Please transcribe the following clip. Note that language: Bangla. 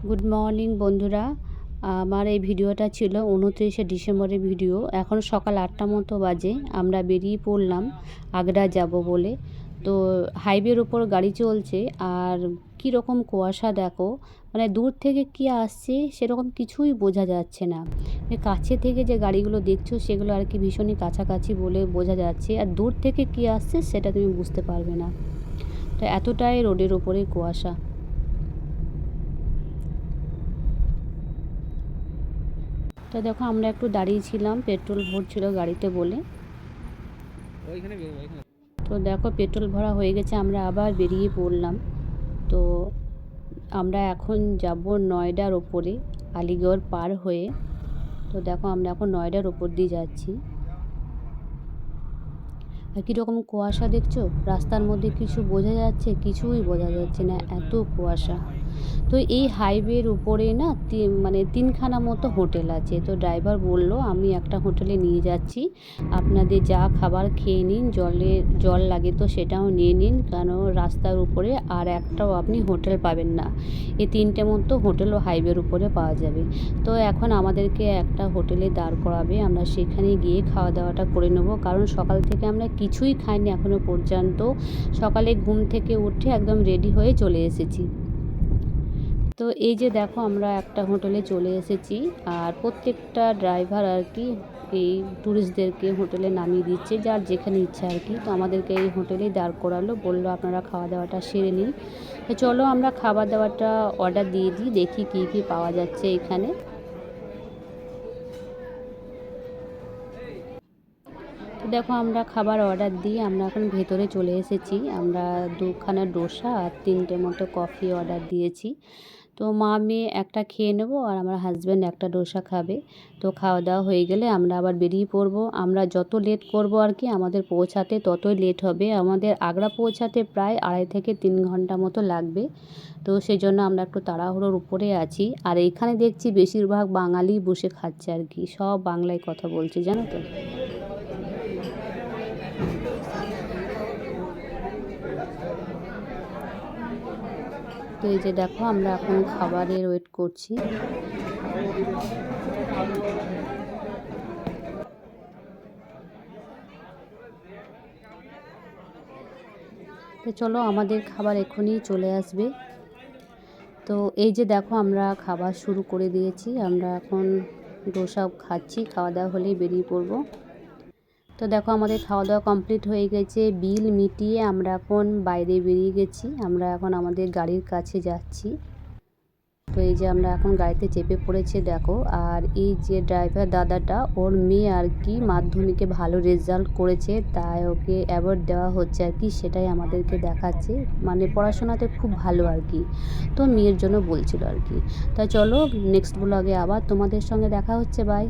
গুড মর্নিং বন্ধুরা। আমার এই ভিডিওটা ছিল 29শে ডিসেম্বরের ভিডিও। এখন সকাল 8টা মতো বাজে। আমরা বেরিয়ে পড়লাম আগ্রা যাব বলে। তো হাইওয়ের উপর গাড়ি চলছে আর কি রকম কুয়াশা দেখো, মানে দূর থেকে কি আসছে সেরকম কিছুই বোঝা যাচ্ছে না। কাছে থেকে যে গাড়িগুলো দেখছো সেগুলো আর কি ভীষণই কাছাকাছি বলে বোঝা যাচ্ছে, আর দূর থেকে কি আসছে সেটা তুমি বুঝতে পারবে না। তো এতটাই রোডের ওপরে কুয়াশা। তো দেখো আমরা একটু দাঁড়িয়েছিলাম, পেট্রোল ভরছিল গাড়িতে বলে। তো দেখো পেট্রোল ভরা হয়ে গেছে, আমরা আবার বেরিয়ে পড়লাম। তো আমরা এখন যাব নয়ডার ওপরে, আলিগড় পার হয়ে। তো দেখো আমরা এখন নয়ডার ওপর দিয়ে যাচ্ছি। আর কীরকম কুয়াশা দেখছো, রাস্তার মধ্যে কিছু বোঝা যাচ্ছে? কিছুই বোঝা যাচ্ছে না, এত কুয়াশা। তো এই হাইওয়ের উপরে না মানে 3খানা মতো হোটেল আছে। তো ড্রাইভার বলল আমি একটা হোটেলে নিয়ে যাচ্ছি, আপনাদের যা খাবার খেয়ে নিন, জল লাগে তো সেটাও নিয়ে নিন, কারণ রাস্তার উপরে আর একটাও আপনি হোটেল পাবেন না। এই 3টে মতো হোটেলও হাইওয়ের উপরে পাওয়া যাবে। তো এখন আমাদেরকে একটা হোটেলে দাঁড় করাবে, আমরা সেখানে গিয়ে খাওয়া দাওয়াটা করে নেব, কারণ সকাল থেকে আমরা কিছুই খাইনি এখনও পর্যন্ত। সকালে ঘুম থেকে উঠে একদম রেডি হয়ে চলে এসেছি। তো এই যে দেখো আমরা একটা হোটেলে চলে এসেছি, আর প্রত্যেকটা ড্রাইভার আর কি এই ট্যুরিস্টদেরকে হোটেলে নামিয়ে দিচ্ছে, যার যেখানে ইচ্ছা আর কি। তো আমাদেরকে এই হোটেলেই দাঁড় করালো, বললো আপনারা খাওয়া দাওয়াটা সেরে নিন। তো চলো আমরা খাবার দাওয়াটা অর্ডার দিয়ে দিই, দেখি কী কী পাওয়া যাচ্ছে এখানে। তো দেখো আমরা খাবার অর্ডার দিয়ে আমরা এখন ভেতরে চলে এসেছি। আমরা 2খানা ডোসা আর 3টে মতো কফি অর্ডার দিয়েছি। তো মা মেয়ে একটা খেয়ে নেবো, আর আমার হাজব্যান্ড একটা ডোসা খাবে। তো খাওয়া দাওয়া হয়ে গেলে আমরা আবার বেরিয়ে পড়বো। আমরা যত লেট করব আর কি আমাদের পৌঁছাতে ততই লেট হবে। আমাদের আগ্রা পৌঁছাতে প্রায় 2.5 থেকে 3 ঘন্টা মতো লাগবে। তো সেই জন্য আমরা একটু তাড়াহুড়োর উপরে আছি। আর এইখানে দেখছি বেশিরভাগ বাঙালি বসে খাচ্ছে আর কি, সব বাংলায় কথা বলছে, জানো তো। তো এই যে দেখো আমরা এখন খাবারের ওয়েট করছি। তো চলো আমাদের খাবার এখনই চলে আসবে। তো এই যে দেখো আমরা খাবার শুরু করে দিয়েছি, আমরা এখন ডোসা খাচ্ছি, খাওয়া দাওয়া হলেই বেরিয়ে পড়বো। তো দেখো আমাদের খাওয়া দাওয়া কমপ্লিট হয়ে গেছে, বিল মিটিয়ে আমরা এখন বাইরে বেরিয়ে গেছি। আমরা এখন আমাদের গাড়ির কাছে যাচ্ছি। তো এই যে আমরা এখন গাড়িতে চেপে পড়েছে দেখো। আর এই যে ড্রাইভার দাদাটা, ওর মেয়ে আর কি মাধ্যমিকে ভালো রেজাল্ট করেছে, তাই ওকে অ্যাওয়ার্ড দেওয়া হচ্ছে আর কি, সেটাই আমাদেরকে দেখাচ্ছে। মানে পড়াশোনাতে খুব ভালো আর কি, তো মেয়ের জন্য বলছিল আর কি। তাই চলো নেক্সট ব্লগে আবার তোমাদের সঙ্গে দেখা হচ্ছে, বাই।